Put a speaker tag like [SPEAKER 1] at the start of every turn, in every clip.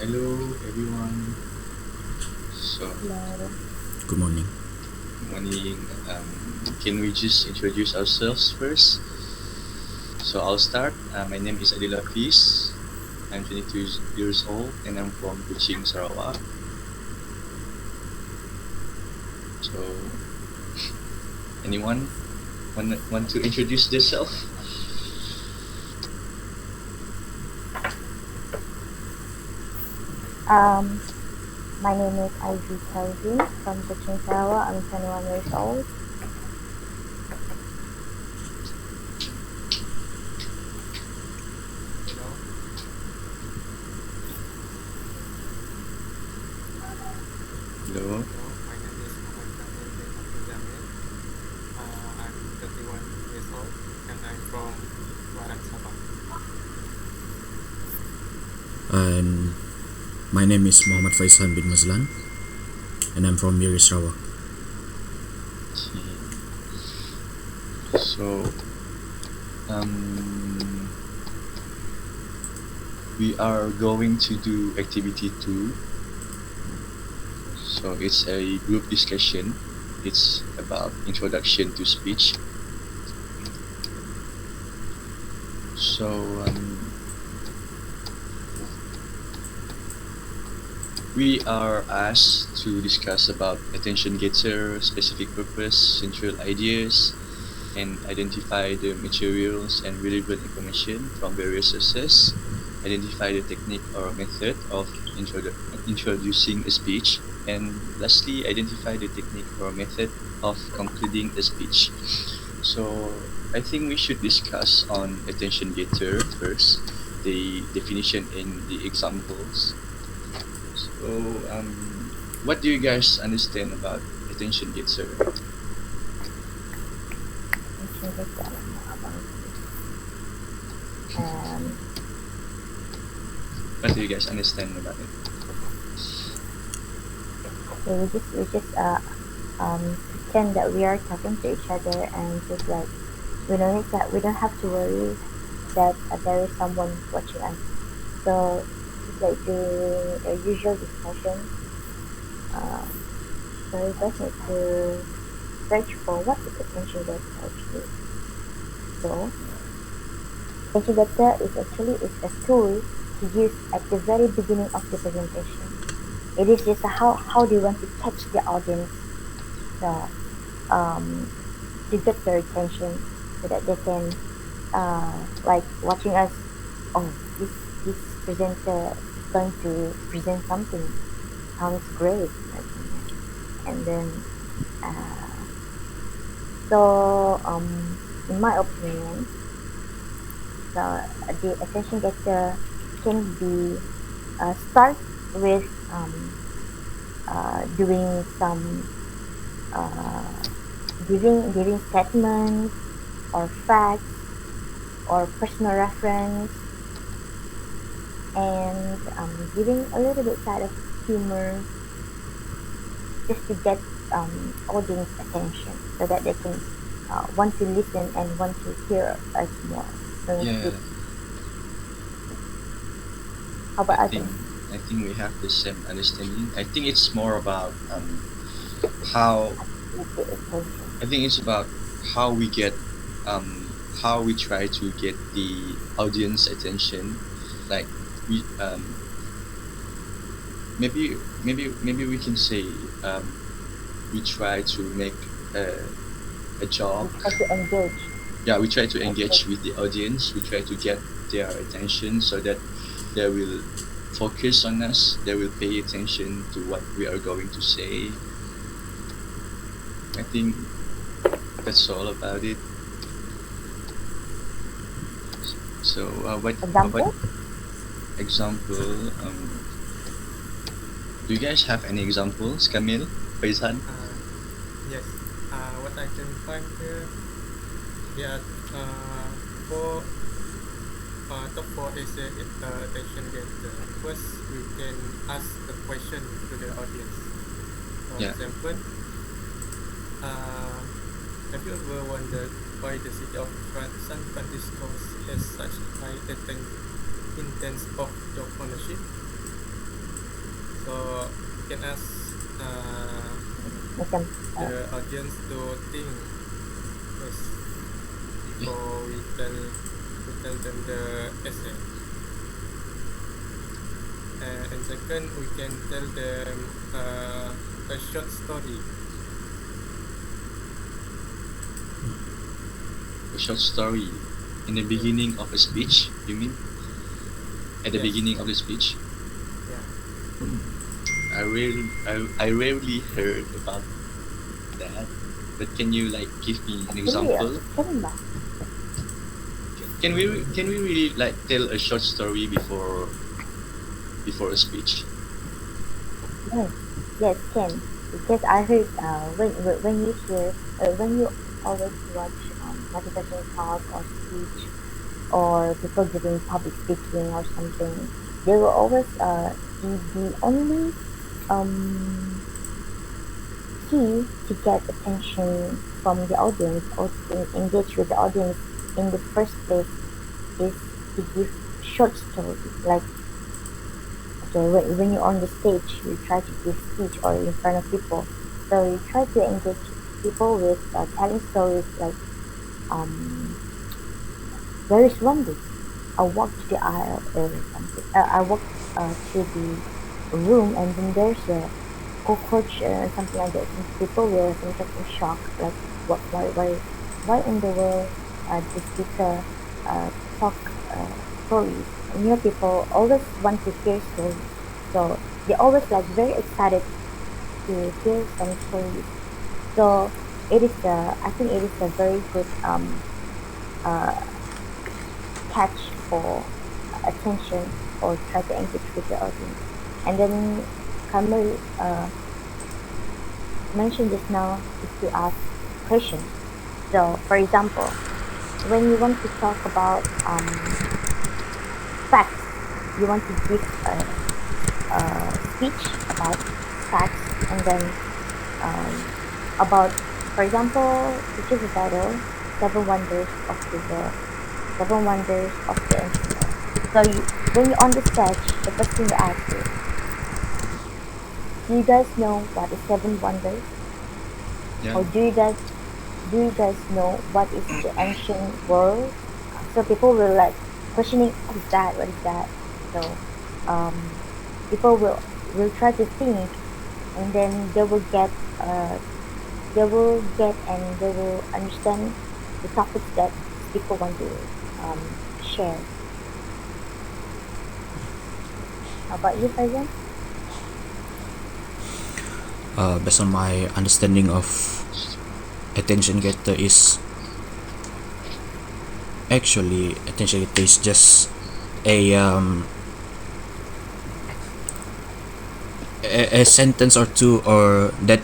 [SPEAKER 1] Hello, everyone. So,
[SPEAKER 2] Hello.
[SPEAKER 3] Good morning.
[SPEAKER 1] good morning. Can we just introduce ourselves first? So, I'll start. My name is AFIZ. I'm 22 years old and I'm from Kuching, Sarawak. So, anyone want to introduce themselves?
[SPEAKER 2] Um, my name is KELVIN from Kuching, Sarawak. I'm 21 years old.
[SPEAKER 1] Hello.
[SPEAKER 4] Hello, my name is Mohd JAMIL. I'm 31 years old and I'm from Barat Sabah.
[SPEAKER 3] And my name is Faizhan bin MEZALAN, and I'm from Miri, Sarawak.
[SPEAKER 1] So, we are going to do activity 2. So it's a group discussion. It's about introduction to speech. So we are asked to discuss about attention getter, specific purpose, central ideas, and identify the materials and relevant information from various sources, identify the technique or method of introducing a speech, and lastly, identify the technique or method of concluding a speech. So I think we should discuss on attention getter first, the definition in the examples. So what do you guys understand about attention getter? What do you guys understand about it?
[SPEAKER 2] Pretend that we are talking to each other and just like we don't have to worry that there is someone watching us. So it's like doing a usual discussion. So you guys need to search for what is attention getter actually. So attention getter is a tool to use at the very beginning of the presentation. It is just how do you want to catch the audience, to get their attention so that they can like watching us. Oh, this presenter is going to present something. Sounds great, and then in my opinion, the attention getter can be start with doing some giving statements or facts or personal reference, and giving a little bit side of humor just to get audience attention so that they can want to listen and want to hear us more. So
[SPEAKER 1] Yeah,
[SPEAKER 2] how about
[SPEAKER 1] I
[SPEAKER 2] others?
[SPEAKER 1] think we have the same understanding. I think it's more about how I think it's about how we get how we try to get the audience attention. Like we maybe we can say we try to make a job.
[SPEAKER 2] We try to engage.
[SPEAKER 1] Yeah, we try to engage with the audience. We try to get their attention so that they will focus on us. They will pay attention to what we are going to say. I think that's all about it. So what example? Do you guys have any examples, KAMIL, Faizhan?
[SPEAKER 4] Yes. What I can find here, yeah, for top 4 is attention getter. First, we can ask a question to the audience. For example, have you ever wondered why the city of San Francisco has such high intense of job ownership? So you can ask
[SPEAKER 2] Macam
[SPEAKER 4] the audience to think first before we tell them the essay. And second, we can tell them a short story.
[SPEAKER 1] A short story in the beginning of a speech, you mean? At the
[SPEAKER 4] Yes.
[SPEAKER 1] beginning of the speech?
[SPEAKER 4] Yeah.
[SPEAKER 1] I rarely heard about that. But can you like give me an
[SPEAKER 2] actually
[SPEAKER 1] example?
[SPEAKER 2] Kevin ba?
[SPEAKER 1] Can we really like tell a short story before a speech?
[SPEAKER 2] Yes, can. Because I heard when you hear when you always watch motivational talk or speech or people giving public speaking or something, they will always the only um, key to get attention from the audience or to engage with the audience in the first place is to give short stories. Like, okay, when you're on the stage, you try to give speech or in front of people, so you try to engage people with telling stories like um, there is one day I walked to the aisle or something. I walked to the room and then there's a cockroach something like that. And people were sometimes in shock, like what, why in the world the speaker talk stories? And people always want to hear stories, so they always like very excited to hear some stories. So it is I think it is a very good uh, catch for attention or try to engage with the audience. And then Kamil mentioned just now is to ask questions. So, for example, when you want to talk about facts, you want to give a speech about facts, and then about, for example, which is the title, Seven Wonders of the World, Seven Wonders of the Ancient World. So, when you're on the stage, the first thing you ask is, do you guys know what is Seven Wonders?
[SPEAKER 1] Yeah.
[SPEAKER 2] Or do you guys know what is the ancient world? So people will like questioning, what is that? What is that? So people will try to think, and then and they will understand the topics that people want to share. How about you, Faizan?
[SPEAKER 3] Based on my understanding of attention getter is actually attention getter is just a a sentence or two or that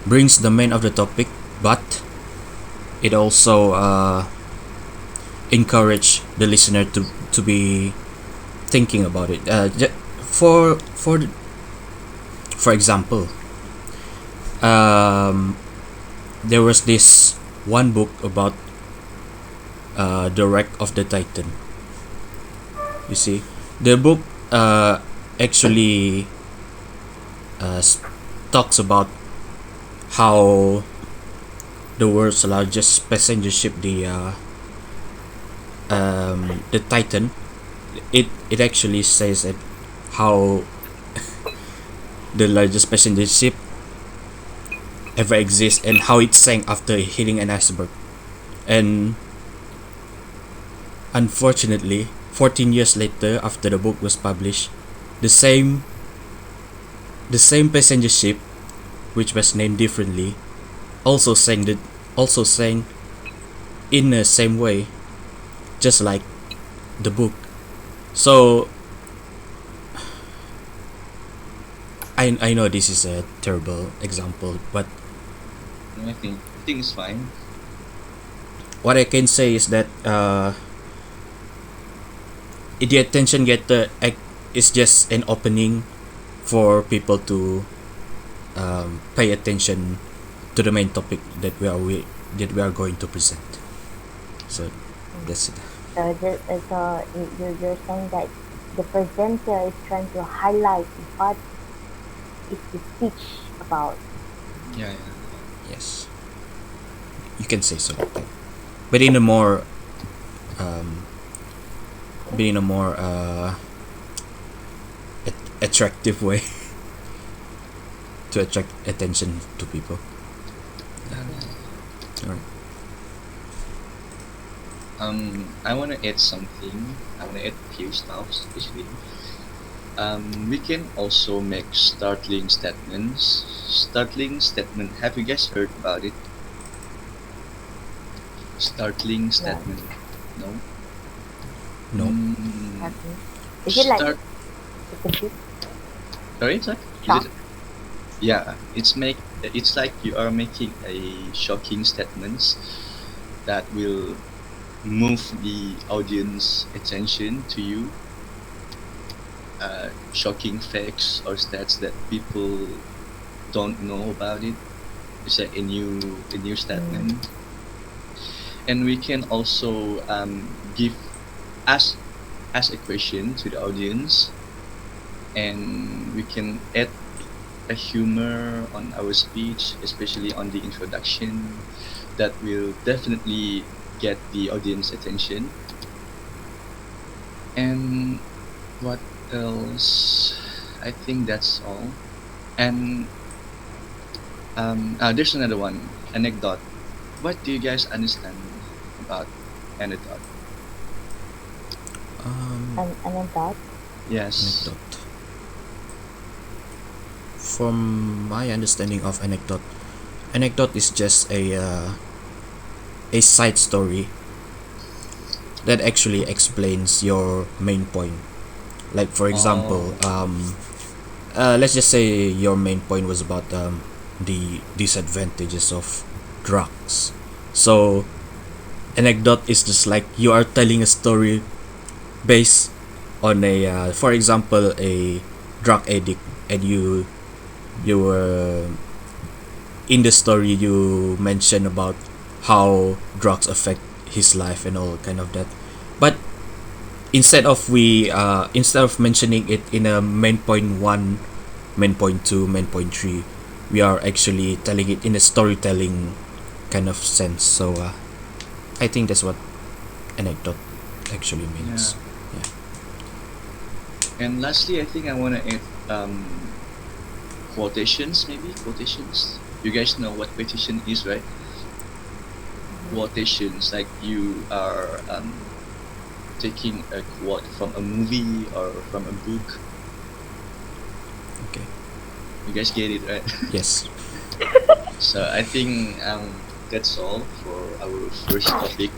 [SPEAKER 3] brings the main of the topic, but it also encourage the listener to be thinking about it. For example, there was this one book about the wreck of the Titan. You see, the book actually talks about how the world's largest passenger ship, the Titan, it actually says that how the largest passenger ship ever exists and how it sank after hitting an iceberg. And unfortunately, 14 years later, after the book was published, the same passenger ship, which was named differently, also sank in the same way, just like the book. So I know this is a terrible example, but
[SPEAKER 1] No, I think it's fine.
[SPEAKER 3] what I can say is that the attention getter is just an opening for people to pay attention to the main topic that we are going to present. So that's it.
[SPEAKER 2] So you're saying that the presenter is trying to highlight what is to teach about.
[SPEAKER 1] Yeah,
[SPEAKER 3] Yes, you can say so like that, but in a more um, but in a more attractive way to attract attention to people. All right.
[SPEAKER 1] I want to add something. I want to add a few stuff, basically. We can also make startling statements. Startling statement. Have you guys heard about it? Startling statement. No.
[SPEAKER 3] No.
[SPEAKER 2] Happy. Is it like
[SPEAKER 1] Start.
[SPEAKER 2] it's a bit
[SPEAKER 1] Sorry.
[SPEAKER 2] shock?
[SPEAKER 1] Is it? Yeah. It's like you are making a shocking statements that will move the audience attention to you. Shocking facts or stats that people don't know about it. It's like a new statement, and we can also give ask a question to the audience, and we can add a humor on our speech, especially on the introduction, that will definitely get the audience attention. And what else? I think that's all. And there's another one. Anecdote. What do you guys understand about anecdote?
[SPEAKER 2] An anecdote?
[SPEAKER 1] Yes.
[SPEAKER 3] Anecdote. From my understanding of anecdote is just a side story that actually explains your main point. Like for example, let's just say your main point was about the disadvantages of drugs. So anecdote is just like you are telling a story based on a for example a drug addict, and you were in the story you mention about how drugs affect his life and all kind of that. But instead of mentioning it in a main point 1, main point 2, main point 3, we are actually telling it in a storytelling kind of sense. So I think that's what anecdote actually means. Yeah.
[SPEAKER 1] And lastly, I think I want to add quotations, maybe quotations. You guys know what quotation is, right? Quotations, like you are taking a quote from a movie or from a book.
[SPEAKER 3] Okay.
[SPEAKER 1] You guys get it, right?
[SPEAKER 3] Yes.
[SPEAKER 1] So I think that's all for our first topic,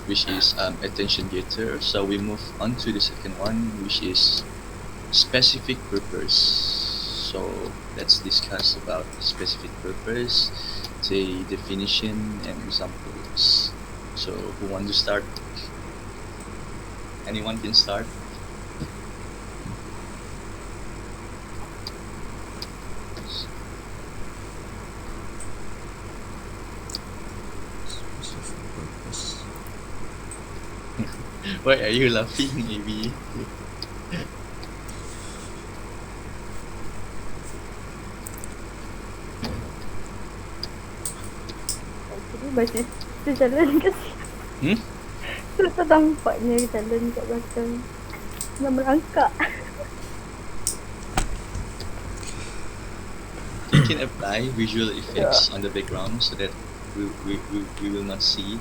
[SPEAKER 1] which is attention getter. So we move on to the second one, which is specific purpose. So let's discuss about specific purpose, the definition and examples. So who want to start? Anyone can start.
[SPEAKER 3] Specific purpose.
[SPEAKER 1] Why are you laughing, maybe?
[SPEAKER 2] Actually masih terjalan kasi susah tampaknya jalan kat belakang. Nak merangkak.
[SPEAKER 1] You can apply visual effects on the background so that we will not see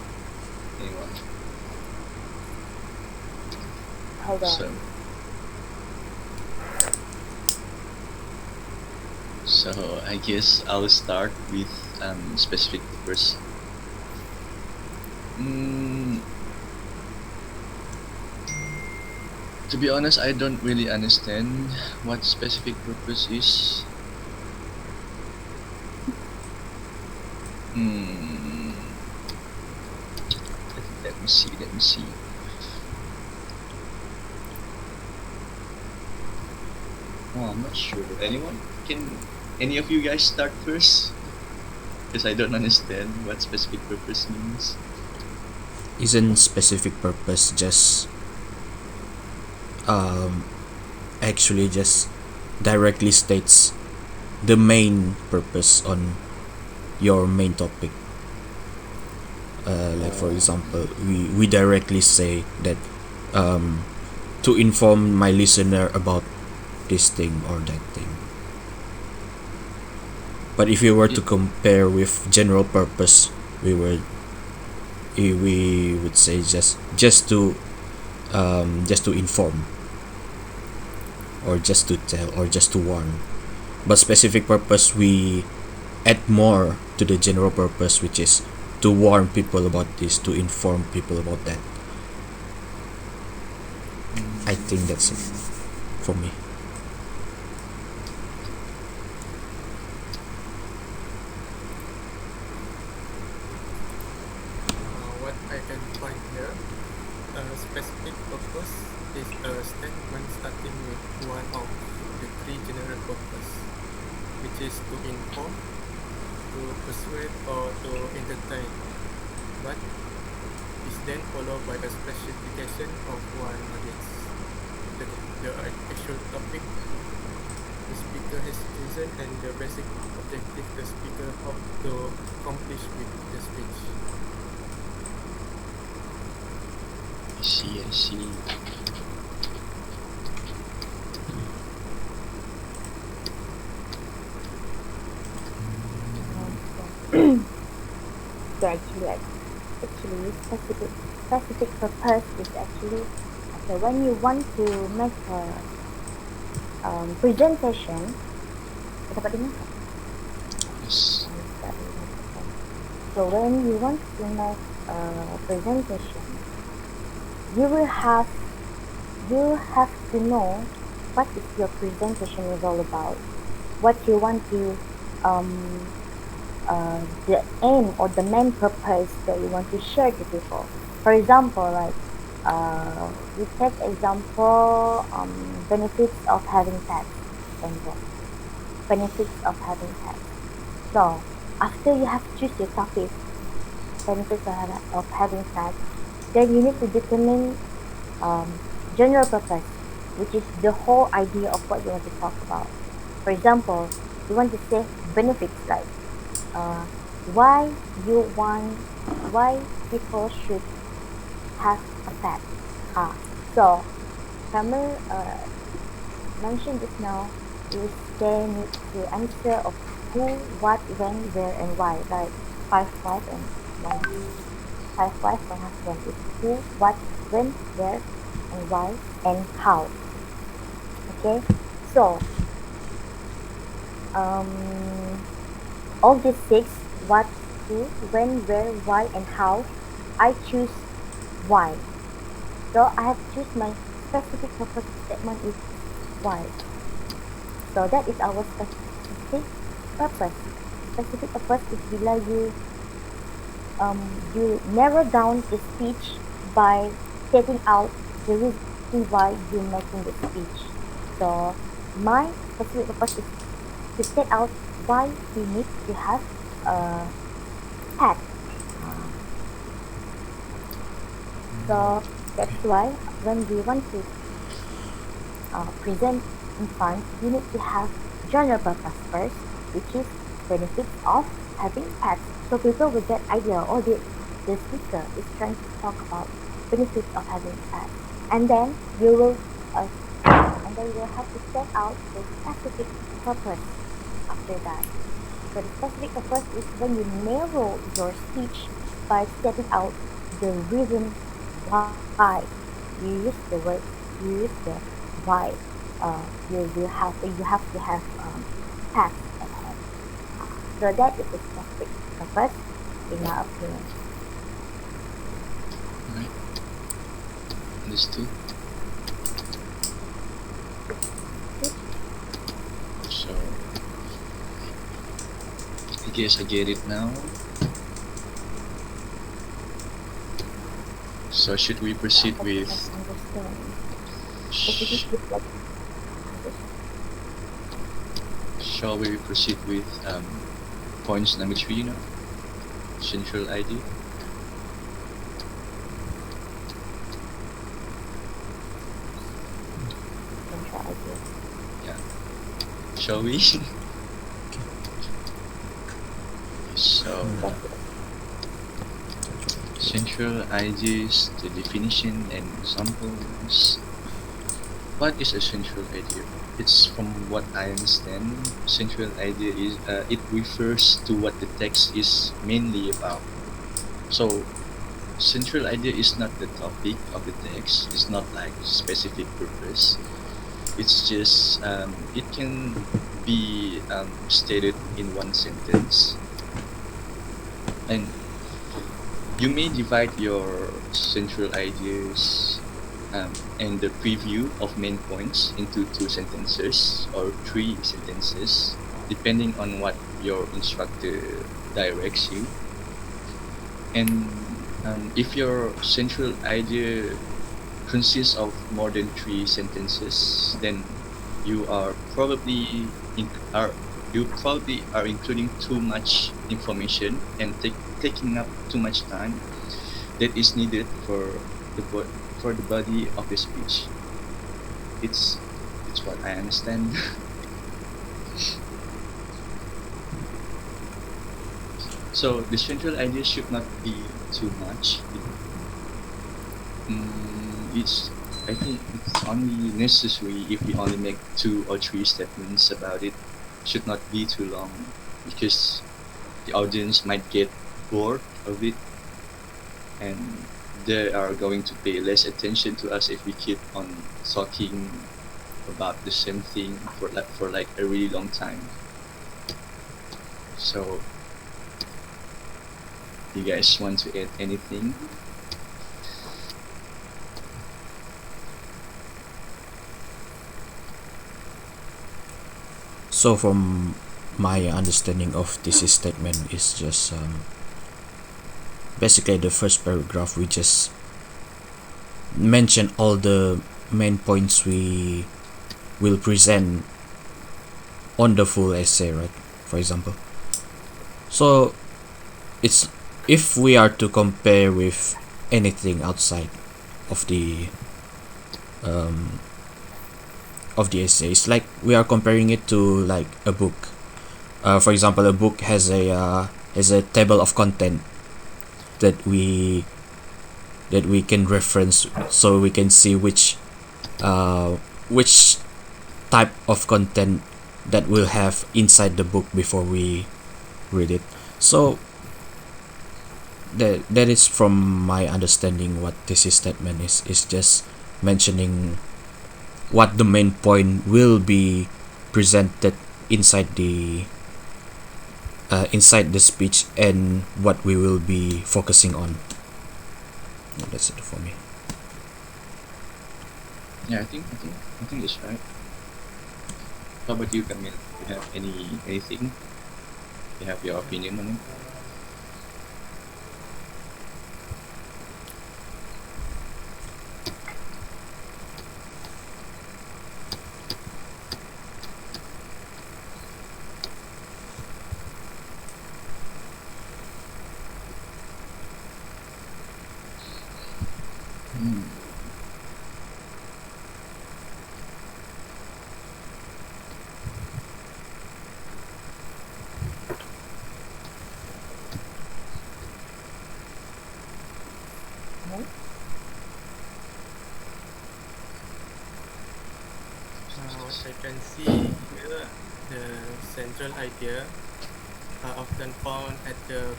[SPEAKER 1] anyone.
[SPEAKER 2] Hold on.
[SPEAKER 1] So I guess I'll start with specific purpose. To be honest, I don't really understand what specific purpose is. Let me see. Oh, I'm not sure. Any of you guys start first? Because I don't understand what specific purpose means.
[SPEAKER 3] Isn't specific purpose just actually just directly states the main purpose on your main topic. Like for example, we directly say that to inform my listener about this thing or that thing. But if you were to compare with general purpose, we would say just to inform, or just to tell, or just to warn. But specific purpose, we add more to the general purpose, which is to warn people about this, to inform people about that. I think that's it for me.
[SPEAKER 4] What I can find here, specific purpose is a statement starting with one of the three general purpose, which is to inform, to persuade, or to entertain, but is then followed by a specification of one audience. The actual topic the speaker has chosen and the basic objective the speaker hopes to accomplish with the speech.
[SPEAKER 1] I see.
[SPEAKER 2] So actually specific purpose is actually, okay, when you want to make a presentation, dapat dengar?
[SPEAKER 1] Yes.
[SPEAKER 2] So when you want to make a presentation, you have to know what is your presentation is all about, what you want to the aim or the main purpose that you want to share to people. For example, like we take example benefits of having pets. Example, benefits of having pets. So after you have choose your topic, benefits of having pets, then you need to determine general purpose, which is the whole idea of what you want to talk about. For example, you want to say benefits like why people should have a pet. So Kamil mentioned just now is they need to answer of who, what, when, where, and why. Like 5 and 1 husband is who, what, when, where, and why, and how. Okay, so all these 6, what, who, when, where, why, and how, I choose why. So I have choose my specific purpose statement is why. So that is our specific purpose. Specific purpose is bila you narrow down the speech by setting out the reason why you're making the speech. So my specific purpose is to set out why we need to have a pet. So that's why when we want to present in front, you need to have general purpose first, which is benefits of having pets. So people will get idea, or the speaker is trying to talk about benefits of having pets, and then you will have to set out the specific purpose after that. So the specific purpose is when you narrow your speech by setting out the reason why you use the why you have to have pets at home. So that is the specific purpose in my opinion.
[SPEAKER 1] Right. Understood. So I guess I get it now. So should we proceed with shall we proceed with points number 3 now? Central idea. Yeah. Shall we? So,
[SPEAKER 2] That's it.
[SPEAKER 1] central ideas, the definition and examples. What is a central idea? It's from what I understand. Central idea is it refers to what the text is mainly about. So, central idea is not the topic of the text. It's not like specific purpose. It's just it can be stated in one sentence, and you may divide your central ideas and the preview of main points into 2 sentences or 3 sentences, depending on what your instructor directs you. And if your central idea consists of more than 3 sentences, then you are probably are including too much information and taking up too much time that is needed for the body of the speech. It's what I understand. So the central idea should not be too much. It's I think it's only necessary if we only make 2 or 3 statements about it. Should not be too long because the audience might get bored of it, and they are going to pay less attention to us if we keep on talking about the same thing for like a really long time. So, you guys want to add anything?
[SPEAKER 3] So from my understanding of this statement is just basically the first paragraph we just mention all the main points we will present on the full essay, right? For example, so it's if we are to compare with anything outside of the essays, like we are comparing it to like a book. For example, a book has a table of content that we can reference, so we can see which type of content that we'll have inside the book before we read it. So that is from my understanding what this statement is just mentioning what the main point will be presented inside the speech and what we will be focusing on. That's it for me.
[SPEAKER 1] Yeah, I think it's right. How about you, Kamil? You have anything? You have your opinion on it?
[SPEAKER 2] No?
[SPEAKER 4] What I can see here, the central idea are often found at the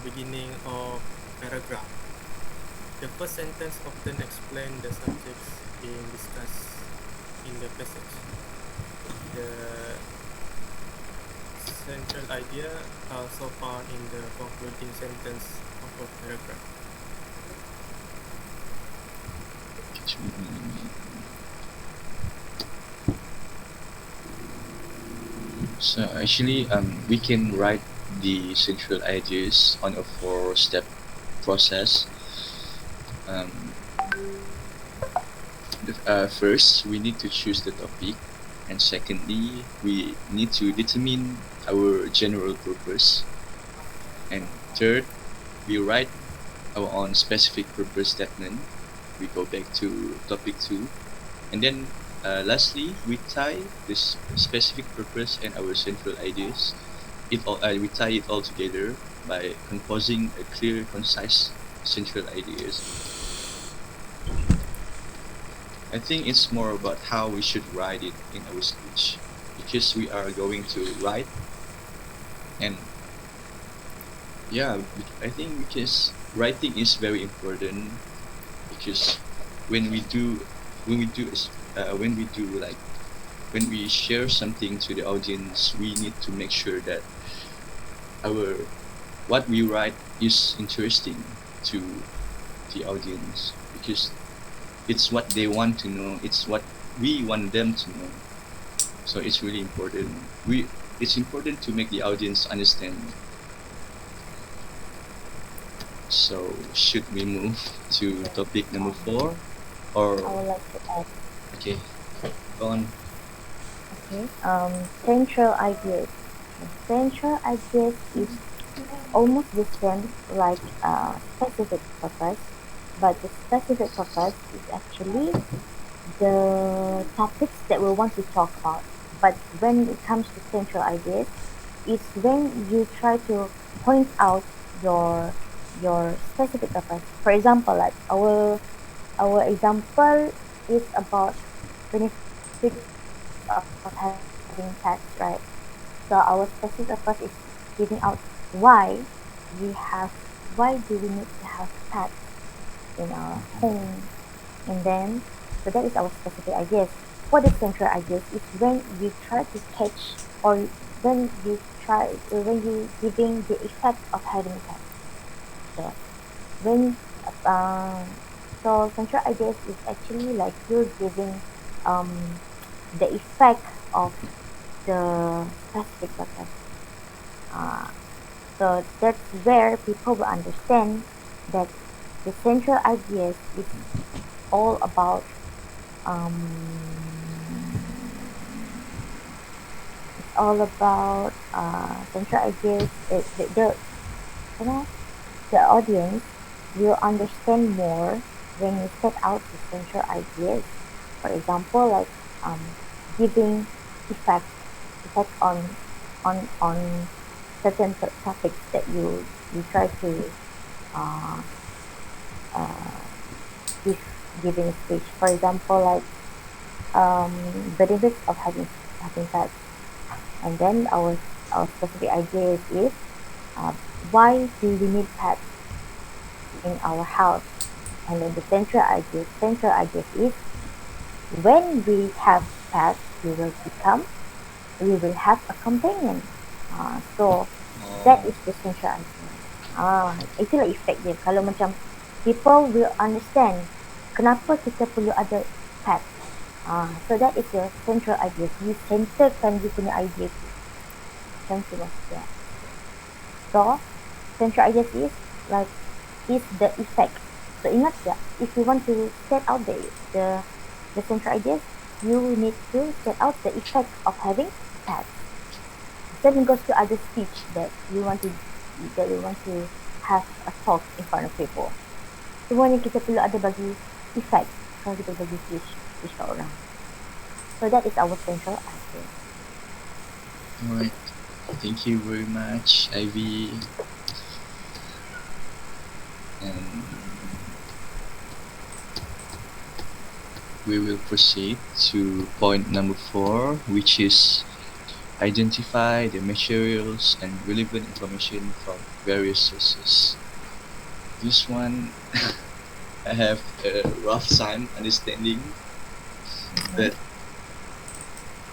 [SPEAKER 4] beginning of paragraph. The first sentence often explains the subjects being discussed in the passage. The central idea are also found in the concluding sentence of a paragraph.
[SPEAKER 1] So actually, we can write the central ideas on a 4-step process. First, we need to choose the topic, and secondly, we need to determine our general purpose, and third, we write our own specific purpose statement. We go back to topic 2, and then lastly, we tie this specific purpose and our central ideas we tie it all together by composing a clear, concise, central ideas. I think it's more about how we should write it in our speech, because we are going to write, and yeah, I think because writing is very important, because when we do when we do when we do like when we share something to the audience, we need to make sure that our what we write is interesting to the audience, because it's what they want to know, it's what we want them to know. So it's really important. It's important to make the audience understand. So should we move to topic number 4, or
[SPEAKER 2] I would like to add.
[SPEAKER 1] okay, go on.
[SPEAKER 2] Okay. Central ideas. Central ideas is almost the same like specific purpose, but the specific purpose is actually the topics that we want to talk about. But when it comes to central ideas, it's when you try to point out your specific purpose. For example, like our example is about benefits of having pets, right? So our specific purpose is giving out why we have why do we need to have pets in our home, and then so that is our specific ideas. For the central ideas is when you try to catch, or when you giving the effect of having pets. So when um so central ideas is actually like you're giving um the effect of the specific purpose. Uh, so that's where people will understand that the central ideas is all about um, central ideas. You know, the audience will understand more when you set out the central ideas. For example, like um, giving effect effect on certain topics that you try to uh, uh, give giving a speech. For example, like benefits of having pets, and then our specific ideas is uh, why do we need pets in our house, and then the central idea is when we have pets, we will have a companion. So that
[SPEAKER 1] Oh,
[SPEAKER 2] is the central idea. Itulah efek dia. Kalau macam people will understand kenapa kita perlu ada pet. So that is the central idea. You centerkan you punya idea tu. Macam tu lah. Yeah. So central idea is the effect. So ingat tak, if you want to set out the central ideas, you need to set out the effect of having pets. Then it goes to other speech that you want to have a talk in front of people. Semuanya kita perlu ada bagi effect kalau kita bagi speech kat orang. So that is our central idea.
[SPEAKER 1] alright. Thank you very much, Ivy. And we will proceed to point number 4, which is identify the materials and relevant information from various sources. This one I have a rough time understanding, but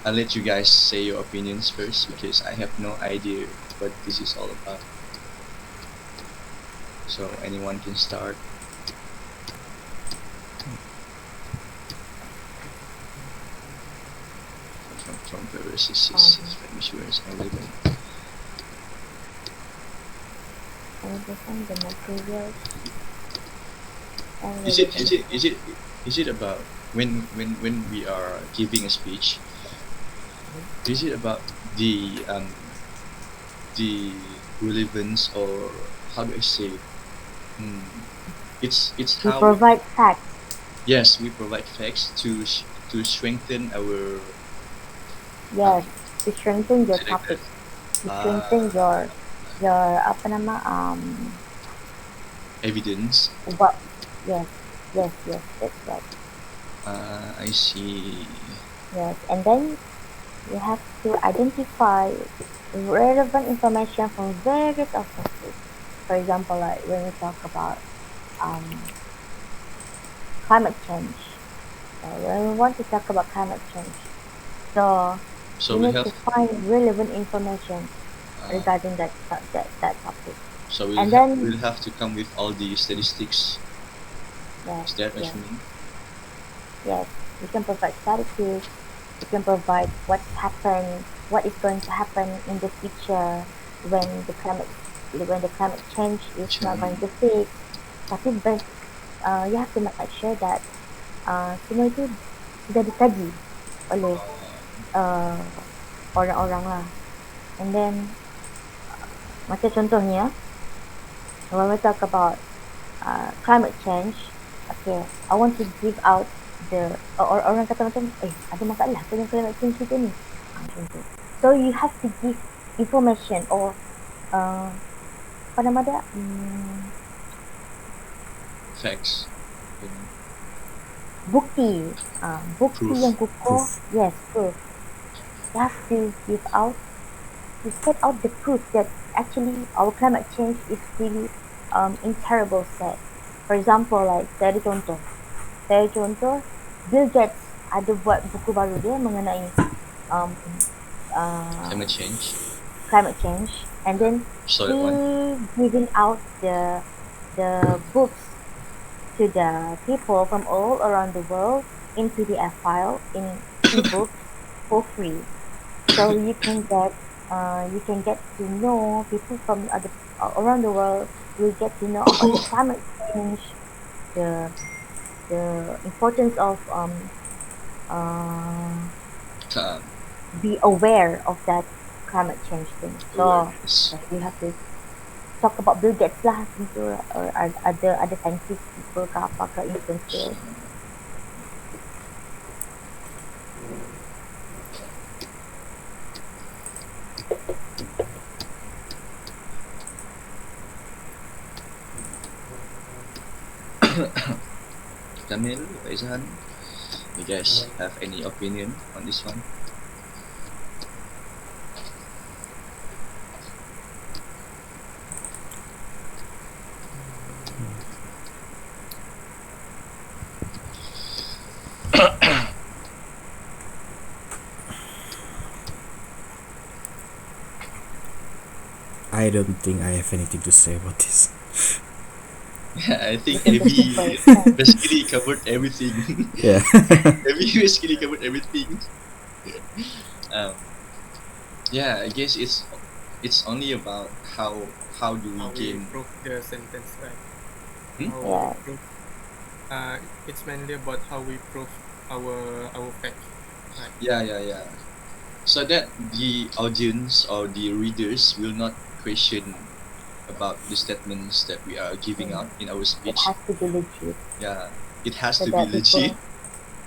[SPEAKER 1] I'll let you guys say your opinions first, because I have no idea what this is all about. So anyone can start. From various sources, materials and relevant.
[SPEAKER 2] And the materials. And
[SPEAKER 1] Is it about when we are giving a speech? Is it about the relevance, or how do I say it? It's
[SPEAKER 2] we
[SPEAKER 1] how
[SPEAKER 2] provide facts.
[SPEAKER 1] yes, we provide facts to strengthen our
[SPEAKER 2] Yes, to strengthen your
[SPEAKER 1] something like
[SPEAKER 2] topic.
[SPEAKER 1] that.
[SPEAKER 2] to strengthen
[SPEAKER 1] Ah,
[SPEAKER 2] your apa nama
[SPEAKER 1] evidence.
[SPEAKER 2] what yes yes that's right.
[SPEAKER 1] I see.
[SPEAKER 2] Yes, and then you have to identify relevant information from various of sources. For example, like when we talk about um, climate change, when we want to talk about climate change, so
[SPEAKER 1] So
[SPEAKER 2] you
[SPEAKER 1] we
[SPEAKER 2] need
[SPEAKER 1] have.
[SPEAKER 2] to find relevant information
[SPEAKER 1] Uh,
[SPEAKER 2] regarding that topic.
[SPEAKER 1] so
[SPEAKER 2] And then
[SPEAKER 1] we'll have to come with all the statistics.
[SPEAKER 2] yes,
[SPEAKER 1] Is that what
[SPEAKER 2] yes,
[SPEAKER 1] you mean?
[SPEAKER 2] yes, you can provide statistics. You can provide what is going to happen in the future when the climate change is not going
[SPEAKER 1] Jam.
[SPEAKER 2] to fix. Tapi you have to make sure that semua itu sudah dikaji oleh uh, orang-orang lah. And then macam contohnya when we talk about climate change, okay, I want to give out orang kata macam ada masalah dengan climate change kita ni. Macam tu. So you have to give information or uh, apa nama dia?
[SPEAKER 1] Facts. You know,
[SPEAKER 2] Bukti. Bukti
[SPEAKER 1] proof.
[SPEAKER 2] yang kukuh. Yes, proof. You have to give out to set out the proof that actually our climate change is really in terrible state. For example, like saya contoh Bill Gates ada buat buku baru dia mengenai um,
[SPEAKER 1] Climate change.
[SPEAKER 2] climate change, and then
[SPEAKER 1] So
[SPEAKER 2] he
[SPEAKER 1] that one.
[SPEAKER 2] giving out the books to the people from all around the world in PDF file in ebook for free. So you can get to know people from other around the world will get to know about the climate change, the the importance of uh,
[SPEAKER 1] Um,
[SPEAKER 2] be aware of that climate change thing. So
[SPEAKER 1] awareness.
[SPEAKER 2] yes, you have to talk about Bill Gates lah gitu, or ada scientist people ke apa ke influencer.
[SPEAKER 1] Kamil, Faizhan, you guys have any opinion on this one?
[SPEAKER 3] I don't think I have anything to say about this.
[SPEAKER 1] I think
[SPEAKER 2] Listen to
[SPEAKER 1] Abby
[SPEAKER 2] people.
[SPEAKER 1] basically covered everything.
[SPEAKER 3] Yeah.
[SPEAKER 1] Abby basically covered everything. Um, yeah, I guess it's only about how do we
[SPEAKER 4] How we
[SPEAKER 1] gain.
[SPEAKER 4] prove the sentence, right?
[SPEAKER 1] Hmm?
[SPEAKER 4] How
[SPEAKER 2] Yeah.
[SPEAKER 4] we prove. It's mainly about how we prove our fact, right?
[SPEAKER 1] Yeah. So that the audience or the readers will not question about the statements that we are giving out in our
[SPEAKER 2] It
[SPEAKER 1] speech.
[SPEAKER 2] has to be legit
[SPEAKER 1] Yeah, it has
[SPEAKER 2] so
[SPEAKER 1] to be
[SPEAKER 2] that people
[SPEAKER 1] legit,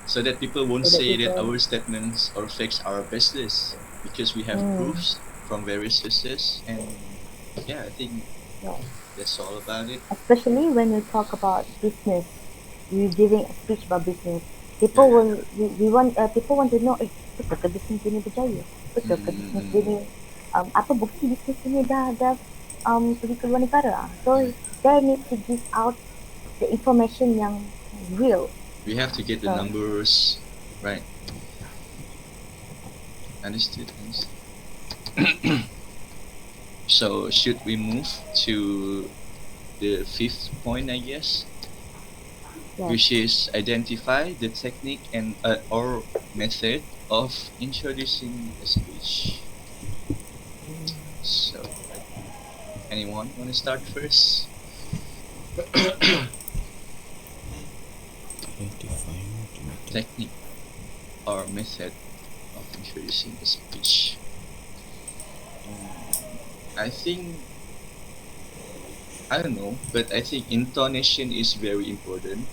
[SPEAKER 1] so that people won't
[SPEAKER 2] so that
[SPEAKER 1] say that
[SPEAKER 2] people
[SPEAKER 1] our statements or facts are baseless because we have proofs from various sources. And yeah, I think
[SPEAKER 2] yeah.
[SPEAKER 1] that's all about it.
[SPEAKER 2] Especially when you talk about business, you giving a speech about business.
[SPEAKER 1] Yeah,
[SPEAKER 2] People
[SPEAKER 1] yeah,
[SPEAKER 2] will we want people want to know betul ke bisnes ini berjaya? Betul ke bisnes
[SPEAKER 1] Mm-mm.
[SPEAKER 2] ini apa bukti bisnes ini dah pergi ke luar negara? So they need to give out the information yang real.
[SPEAKER 1] We have to get the
[SPEAKER 2] So
[SPEAKER 1] numbers right. Understood. So should we move to the fifth point, I guess,
[SPEAKER 2] yes,
[SPEAKER 1] which is identify the technique and or method of introducing a speech. So, anyone want to start first?
[SPEAKER 3] Identifying the method.
[SPEAKER 1] Technique or method of introducing a speech. I think, I don't know, but I think intonation is very important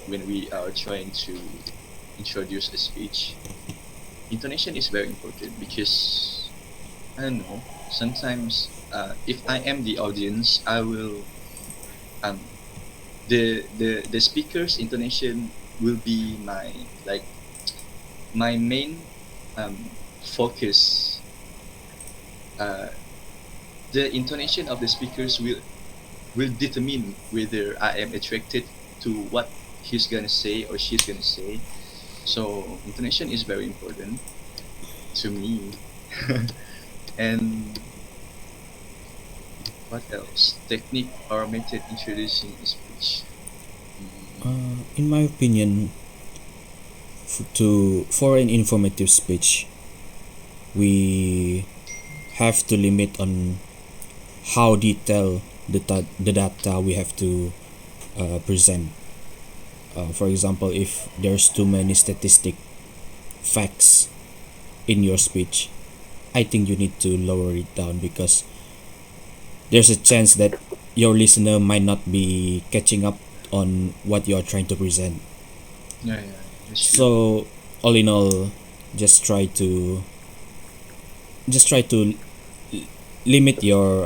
[SPEAKER 1] when we are trying to introduce a speech. Intonation is very important because I don't know. Sometimes, if I am the audience, I will um the speaker's intonation will be my like my main focus. Uh, the intonation of the speakers will determine whether I am attracted to what he's gonna say or she's gonna say. So intonation is very important to me. And what else? Technique or method introducing a speech.
[SPEAKER 3] In my opinion, for an informative speech, we have to limit on how detailed the data we have to present. For example, if there's too many statistic facts in your speech, I think you need to lower it down because there's a chance that your listener might not be catching up on what you are trying to present.
[SPEAKER 1] Yeah, yeah, that's true.
[SPEAKER 3] So all in all, just try to just try to limit your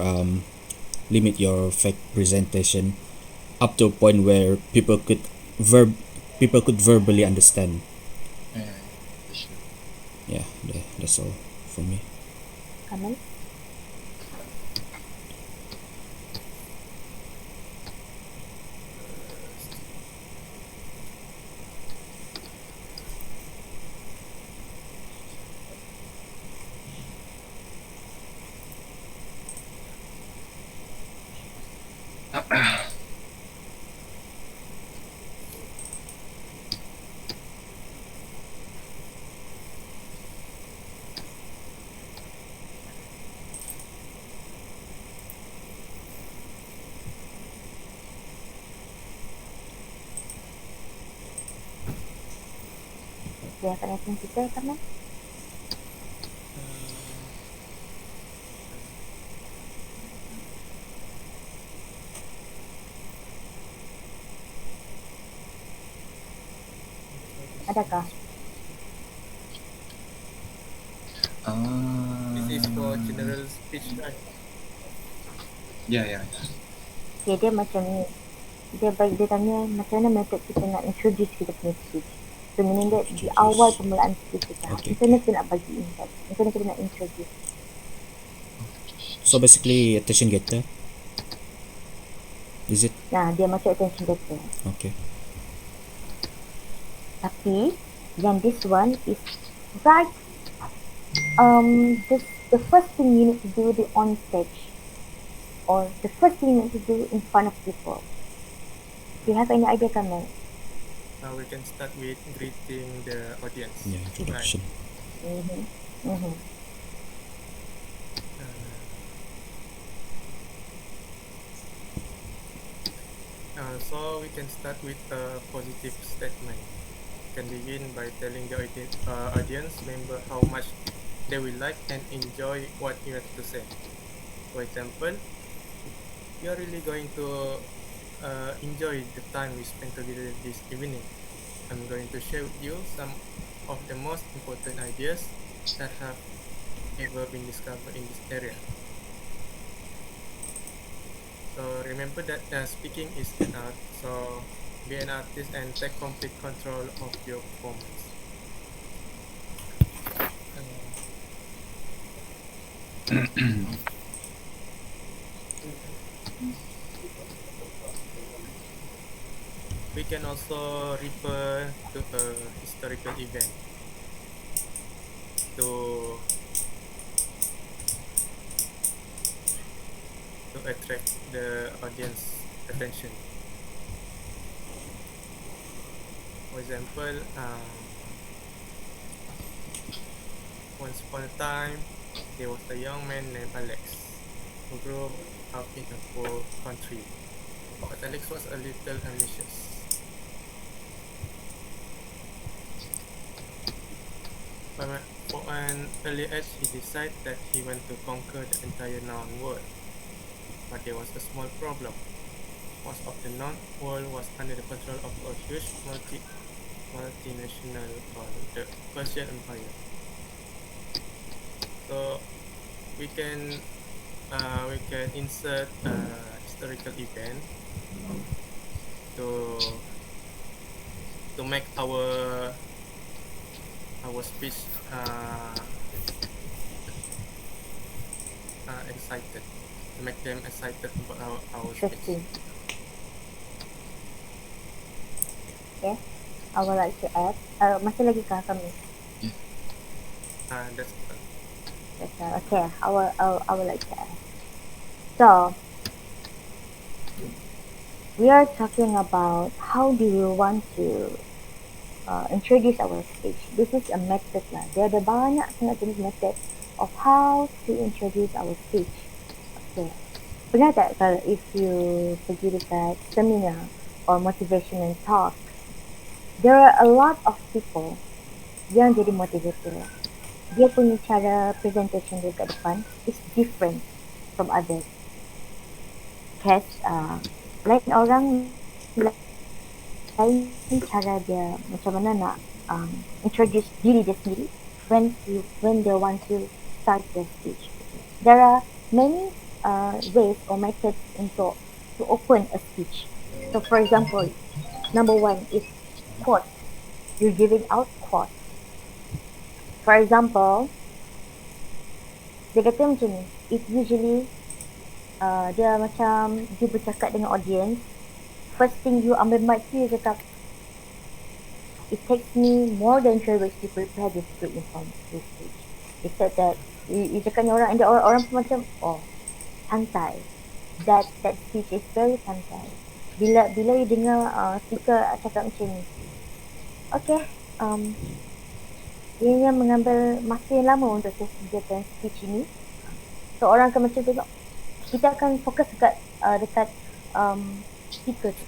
[SPEAKER 3] fact presentation up to a point where verb people could verbally understand.
[SPEAKER 1] Yeah, yeah, that's true.
[SPEAKER 3] Yeah, that's all for me.
[SPEAKER 2] Kamil? Do you have anything to say, Kamil? Adakah?
[SPEAKER 4] This is for
[SPEAKER 1] Um,
[SPEAKER 4] general speech, right?
[SPEAKER 1] yeah, yeah,
[SPEAKER 2] Okay, dia macam ni. Dia tanya macam mana method kita nak introduce kita punya speech. So meaning that di awal
[SPEAKER 3] Introduce.
[SPEAKER 2] permulaan speech kita,
[SPEAKER 3] Okay,
[SPEAKER 2] macam mana kita nak bagi impact, macam mana kita nak introduce.
[SPEAKER 3] So basically, attention getter. Is it?
[SPEAKER 2] Nah, dia macam attention getter.
[SPEAKER 3] Okay.
[SPEAKER 2] Tapi yang this one is right. The first thing you need to do the on stage, or the first thing you need to do in front of people. Do you have any idea, Kamil?
[SPEAKER 4] We can start with greeting the audience.
[SPEAKER 3] Yeah, introduction.
[SPEAKER 2] Mm-hmm. Mm-hmm.
[SPEAKER 4] So we can start with a positive statement. We can begin by telling the audience member how much they will like and enjoy what you have to say. For example, you are really going to enjoy the time we spent together this evening. I'm going to share with you some of the most important ideas that have ever been discovered in this area. So remember that speaking is an art, so be an artist and take complete control of your performance. We can also refer to a historical event to attract the audience attention. For example, once upon a time, there was a young man named Alex who grew up in a poor country. But Alex was a little ambitious. For an early age, he decided that he wanted to conquer the entire known world. But there was a small problem. Most of the known world was under the control of a huge multinational called the Persian Empire. So we can insert historical event to make our speech excited, to make them excited about our speech.
[SPEAKER 2] Interesting. Yes, I would like to add. Masih lagi kah kami?
[SPEAKER 4] That's all.
[SPEAKER 2] Yes, okay, I would like to add. So, we are talking about how do we want to introduce our speech. This is a method lah. Dia ada banyak sangat jenis method of how to introduce our speech. Okay. Pernah tak kalau if you pergi dekat seminar or motivational talk, there are a lot of people yang jadi motivator. Dia punya cara presentation dia kat depan is different from others. Because lain orang, lain cara dia macam mana nak introduce diri dia sendiri when they want to start their speech. There are many ways or methods untuk to open a speech. So for example, number one is quote. You're giving out quote. For example, dia kata macam ni, it usually dia macam dia bercakap dengan audience. First thing you ambil mic tu, dia cakap, it takes me more than 3 weeks to prepare this great this speech. He said that, you cakap dengan orang, and orang pun macam, oh, santai. That speech is very santai. Bila you dengar speaker cakap macam ni, okay, dia mengambil masa yang lama untuk saya sediakan speech ini. So orang akan macam tengok, kita akan fokus dekat speaker tu.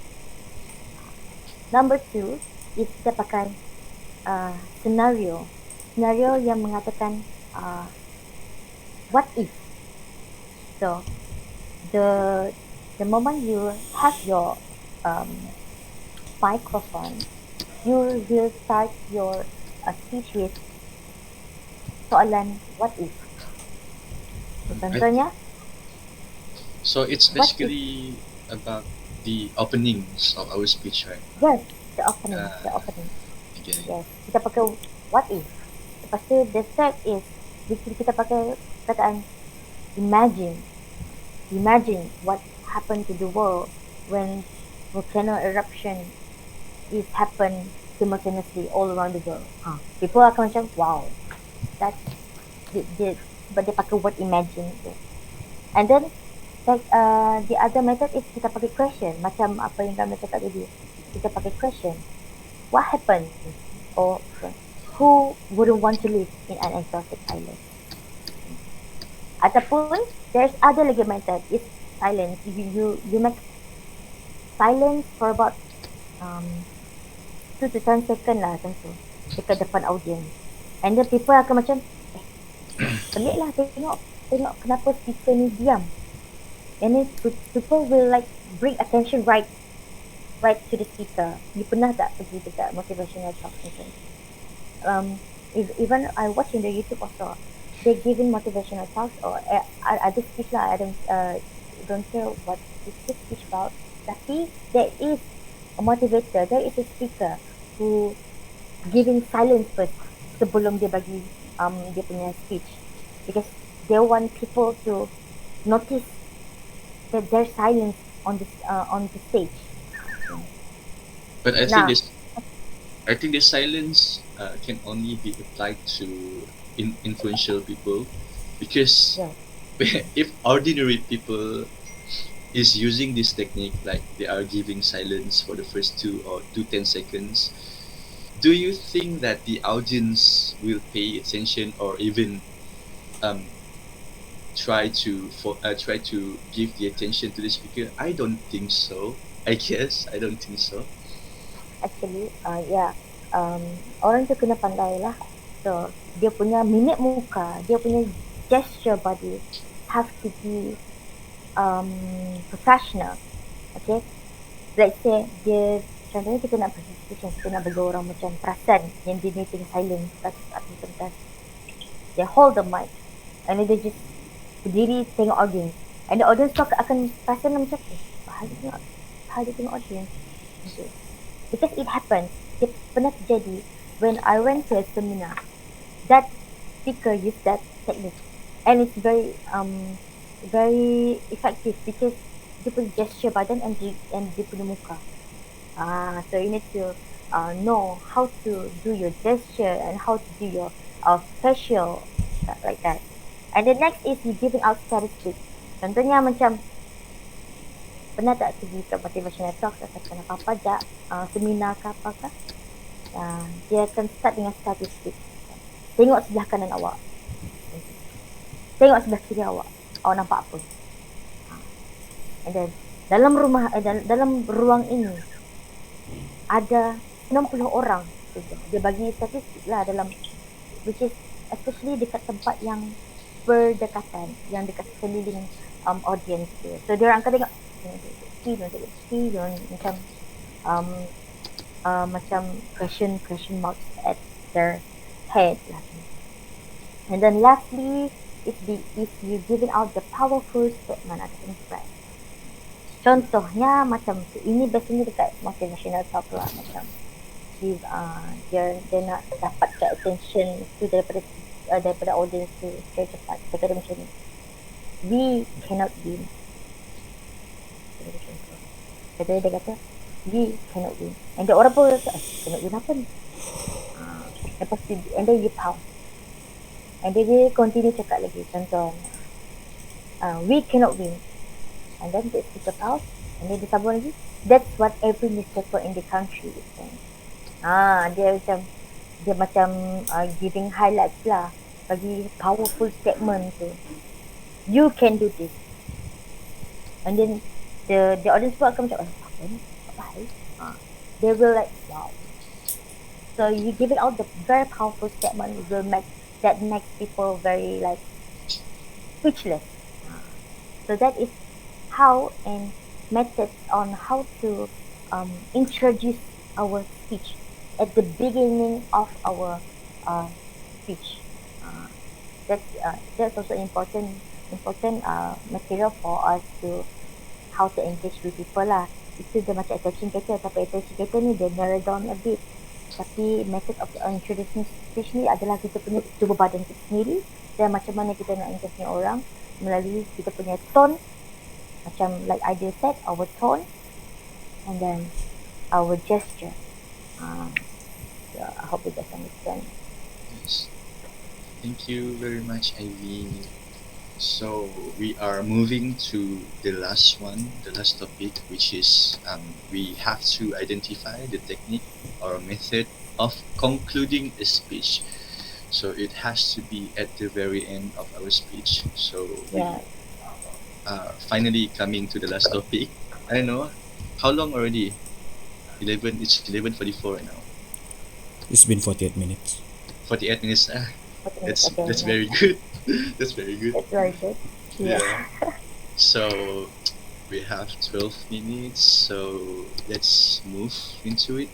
[SPEAKER 2] Number 2 is kita pakai scenario yang mengatakan what if. So the moment you have your microphone, you will start your speech with soalan what if. So, contohnya,
[SPEAKER 1] So it's basically about the openings of our speech, right?
[SPEAKER 2] yes, the opening.
[SPEAKER 1] Beginning.
[SPEAKER 2] Yes, kita pakai what if. Lepas tu the third is kita pakai kataan imagine what happened to the world when volcano eruption is happen simultaneously all around the world. People akan macam wow, that but dia pakai word imagine tu. And then like the other method is kita pakai question, macam apa yang kami cakap tadi. Kita pakai question, what happened, or who wouldn't want to live in an exotic island. Ataupun there's other lagi method is silence. You make silence for about 2 to 10 second lah macam tu dekat depan audience, and then people akan macam pelik lah tengok kenapa speaker ni diam, and then people will like bring attention right to the speaker. You pernah tak pergi dekat motivational talk macam even I watch in the YouTube also, they giving motivational talks or other speech lah. I don't care what is the speech about, tapi there is a motivator, there is a speaker who giving silence first sebelum dia bagi dia punya speech, because they want people to notice that there's silence on the stage.
[SPEAKER 1] But I think this silence can only be applied to influential people, because if ordinary people is using this technique, like they are giving silence for the first 2 or 10 seconds, do you think that the audience will pay attention or even try to give the attention to the speaker? I don't think so. I don't think so.
[SPEAKER 2] Actually, orang tu kena pandai lah. So dia punya mimik muka, dia punya gesture body have to be professional. Okay, let's say dia, contohnya kita nak presentation, kita nak bagi orang macam perasan yang dia meeting silent atas pentas. They hold the mic and then they just berdiri tengok audience. And the audience tu akan rasa macam, bahaya tengok audience. Okay. Because it happens, it pernah terjadi when I went to a seminar. That speaker used that technique, and it's very effective because dia punya gesture badan and dia punya muka. So you need to know how to do your gesture and how to do your facial stuff like that. And the next is you giving out statistics. Contohnya macam pernah tak pergi ke motivational talk ataupun apa-apa seminar ke apa-apa, dia akan start dengan statistik. Tengok sebelah kanan awak, tengok sebelah kiri awak nampak apa. And then dalam ruang ini ada 60 orang. Dia bagi statistik lah dalam, which is especially dekat tempat yang berdekatan, yang dekat sekeliling audience dia. So dia orang akan tengok macam question marks at their head lah. And then lastly, if you giving out the powerful statement ataupun phrase. Contohnya macam ini biasanya dekat motivational talk lah, macam dia nak dapatkan attention tu daripada audience tu secara cepat. Dia kata macam ni, we cannot win. Dia kata we cannot win, and the orang pun rasa cannot win apa ni. Lepas tu and then you pause, and then dia continue cakap lagi. Contoh we cannot win, and then the speaker pause, and then dia sambung lagi, that's what every newspaper in the country is saying. Dia macam giving highlights lah, bagi powerful statement tu. You can do this. And then the audience pun akan macam, apa ni? Apa hal? They will like, wow. So you giving out the very powerful statement will make people very like speechless. So that is how and methods on how to introduce our speech at the beginning of our speech. That's also important material for us to how to engage with people lah. Itu dia macam attention getter, tapi attention getter ni dia narrow down a bit. Tapi method of introducing speech ni adalah kita punya tubuh badan kita sendiri dan macam mana kita nak engage dengan orang melalui kita punya tone, macam like Aidil said, our tone and then our gesture. So I hope you guys understand.
[SPEAKER 1] Yes. Thank you very much, Ivy. So we are moving to the last topic, which is we have to identify the technique or method of concluding a speech. So it has to be at the very end of our speech. So
[SPEAKER 2] Yeah.
[SPEAKER 1] finally coming to the last topic. I don't know how long already. It's 11:44 right now.
[SPEAKER 3] It's been 48 minutes.
[SPEAKER 1] 48 minutes. That's
[SPEAKER 2] Okay,
[SPEAKER 1] that's
[SPEAKER 2] yeah.
[SPEAKER 1] very good. That's very good.
[SPEAKER 2] That's very good. Yeah.
[SPEAKER 1] So we have 12 minutes. So let's move into it.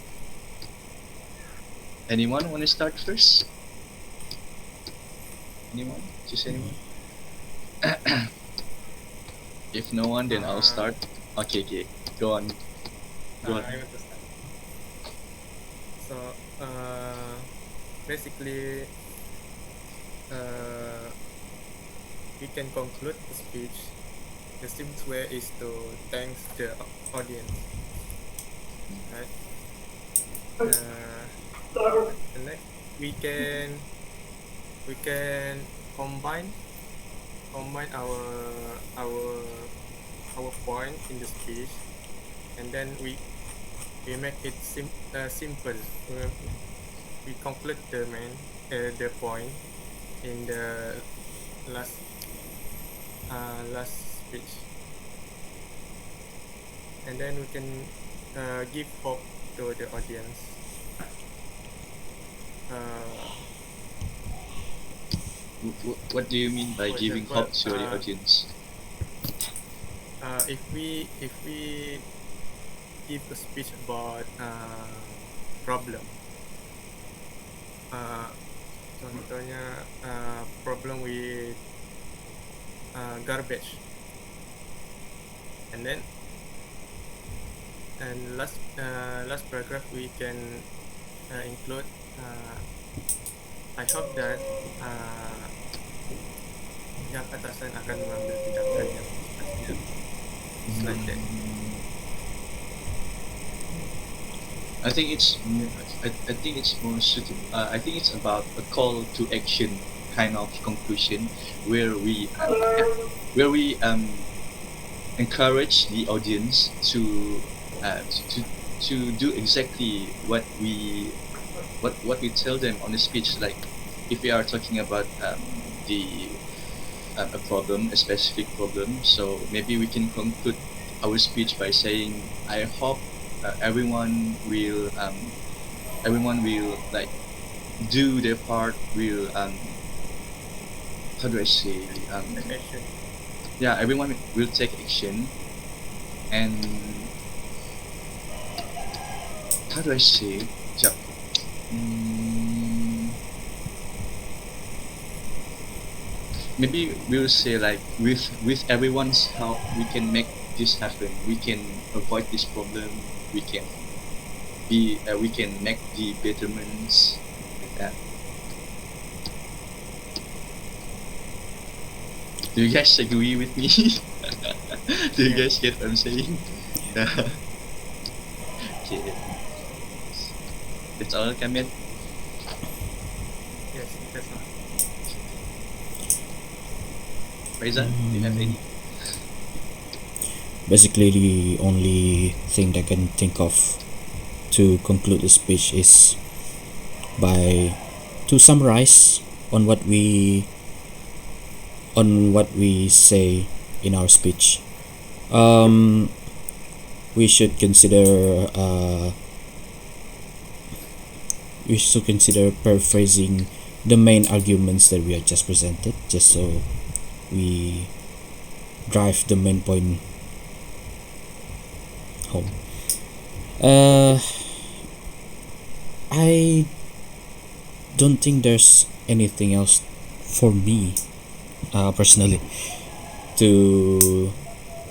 [SPEAKER 1] Anyone want to start first? Anyone? Just anyone? If no one, then I'll start. Okay. Go on. Go on.
[SPEAKER 4] I want to start. So basically, we can conclude the speech. The simplest way is to thank the audience, right? And next we can combine our point in the speech, and then we make it simple. We conclude the point in the last speech, and then we can give hope to the audience.
[SPEAKER 1] What do you mean by
[SPEAKER 4] For
[SPEAKER 1] giving
[SPEAKER 4] example,
[SPEAKER 1] hope to the audience?
[SPEAKER 4] If we give a speech about problem, contohnya problem with garbage. And then last paragraph we can include I hope that yang atasan akan mengambil tindakan yang secepatnya. It's like that.
[SPEAKER 1] I think it's I think it's more suitable. I think it's about a call to action kind of conclusion where we encourage the audience to uh, to to do exactly what we tell them on the speech. Like if we are talking about the a problem, a specific problem, so maybe we can conclude our speech by saying, "I hope everyone will like do their part. Will how do I say
[SPEAKER 4] Take action.
[SPEAKER 1] yeah, everyone will take action, and how do I say? Sekejap. Maybe we'll say like with everyone's help we can make this happen. We can avoid this problem. We can we can make the betterments like that. Do you guys agree with me? Do you guys get what I'm saying? Okay. That's all, Kamil.
[SPEAKER 4] Yes, that's all.
[SPEAKER 1] Faizan, do you have any?
[SPEAKER 3] Basically, the only thing that I can think of to conclude the speech is by to summarize on what we say in our speech. We should consider paraphrasing the main arguments that we have just presented, just so we drive the main point home. I don't think there's anything else for me personally to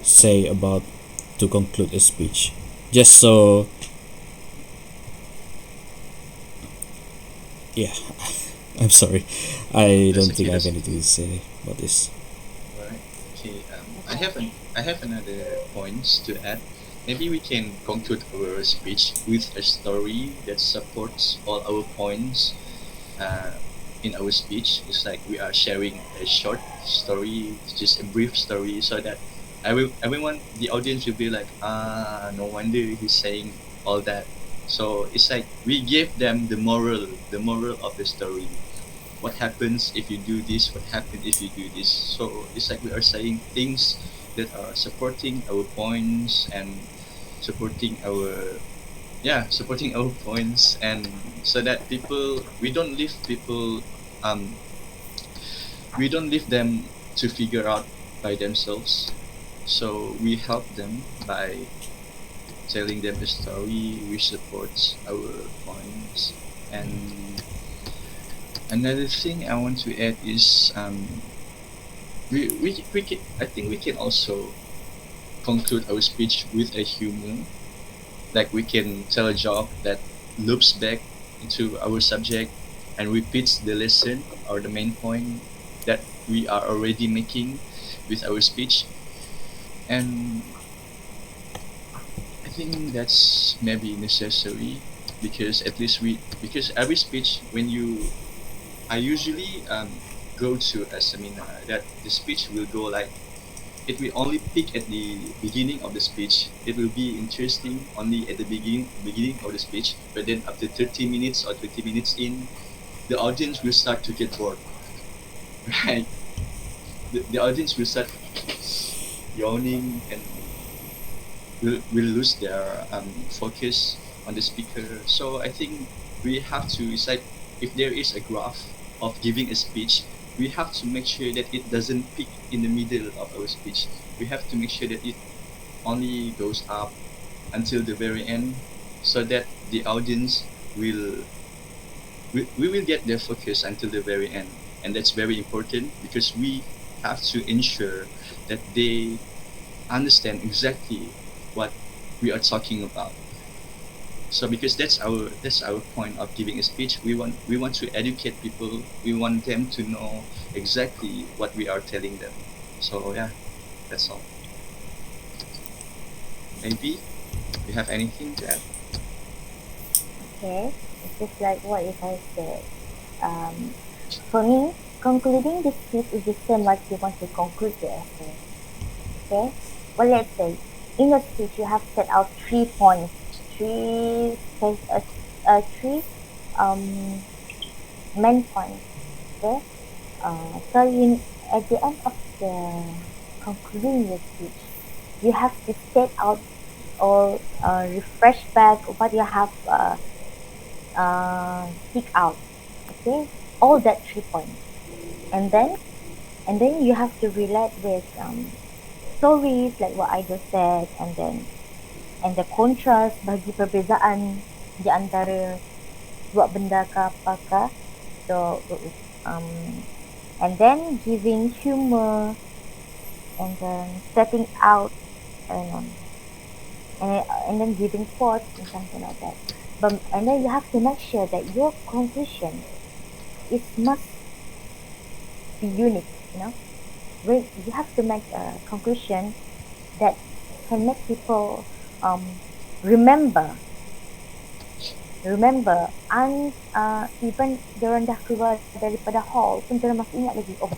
[SPEAKER 3] say about to conclude a speech. Just so yeah, I'm sorry. I
[SPEAKER 1] That's
[SPEAKER 3] don't think
[SPEAKER 1] okay,
[SPEAKER 3] I have
[SPEAKER 1] that's
[SPEAKER 3] anything to say about this.
[SPEAKER 1] Alright. Okay. I have another points to add. Maybe we can conclude our speech with a story that supports all our points uh, in our speech. It's like we are sharing a short story, just a brief story, so that everyone, the audience will be like, ah, no wonder he's saying all that. So it's like we give them the moral of the story. What happens if you do this? What happens if you do this? So it's like we are saying things that are supporting our points and supporting our supporting our points, and so that people um we don't leave them to figure out by themselves. So we help them by telling them a story which supports our points. And another thing I want to add is we can, I think we can also conclude our speech with a humor. Like we can tell a joke that loops back into our subject and repeats the lesson or the main point that we are already making with our speech. And I think that's maybe necessary because at least because every speech when you I usually go to a seminar that the speech will go like it will only peak at the beginning of the speech. It will be interesting only at the beginning of the speech, but then after 30 minutes or 20 minutes in, the audience will start to get bored, right? The audience will start yawning and will lose their focus on the speaker. So I think we have to, it's like if there is a graph of giving a speech, we have to make sure that it doesn't peak in the middle of our speech. We have to make sure that it only goes up until the very end, so that the audience will we will get their focus until the very end. And that's very important because have to ensure that they understand exactly what we are talking about. So because that's our point of giving a speech, we want to educate people. We want them to know exactly what we are telling them. So yeah, that's all. Maybe you have anything to add?
[SPEAKER 2] Okay, it's just like what you guys said. For me, concluding the speech is the same like you want to conclude the essay. Okay, well, let's say in your speech you have set out 3 points, three um, main points. Okay, so at the end of the concluding your speech, you have to state out or refresh back what you have speak out. Okay, all that 3 points, and then you have to relate with stories like what I just said, and the contrast bagi perbezaan di antara dua benda ke apa ke. So um, and then giving humor, and then setting out, and and then giving quotes and something like that. But and then you have to make sure that your conclusion is must be unique. You know, when you have to make a conclusion that can make people remember, and even diorang dah keluar daripada hall pun diorang masih ingat lagi, oh,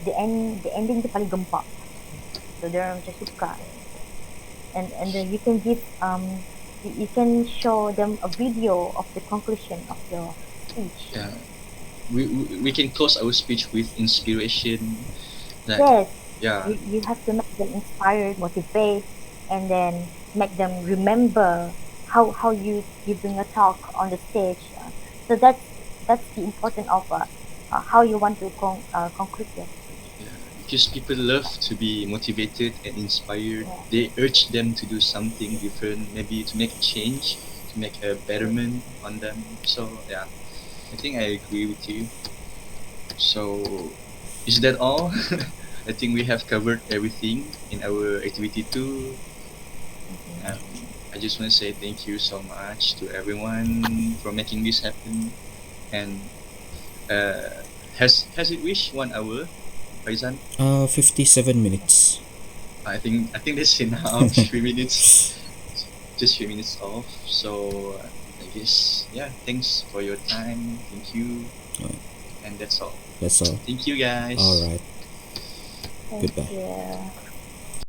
[SPEAKER 2] the ending tu paling gempak, so diorang macam suka. And then you can give you can show them a video of the conclusion of your speech.
[SPEAKER 1] Yeah, we can close our speech with inspiration. Like,
[SPEAKER 2] Yes,
[SPEAKER 1] yeah,
[SPEAKER 2] you have to make them inspired, motivate, and then make them remember how you giving a talk on the stage. So that's the important of how you want to conclude your speech.
[SPEAKER 1] yeah, because people love to be motivated and inspired.
[SPEAKER 2] Yeah.
[SPEAKER 1] They urge them to do something different, maybe to make a change, to make a betterment on them. So yeah, I think I agree with you. So is that all? I think we have covered everything in our activity 2.
[SPEAKER 2] Mhm.
[SPEAKER 1] Um, I just want to say thank you so much to everyone for making this happen. And has it reached 1 hour, Faizan?
[SPEAKER 3] 57 minutes.
[SPEAKER 1] I think that's enough. 3 minutes, just 3 minutes off. So I guess yeah. Thanks for your time. Thank you,
[SPEAKER 3] Alright,
[SPEAKER 1] and that's all.
[SPEAKER 3] that's all.
[SPEAKER 1] Thank you, guys.
[SPEAKER 3] Alright,
[SPEAKER 2] Thank
[SPEAKER 3] goodbye.
[SPEAKER 2] you.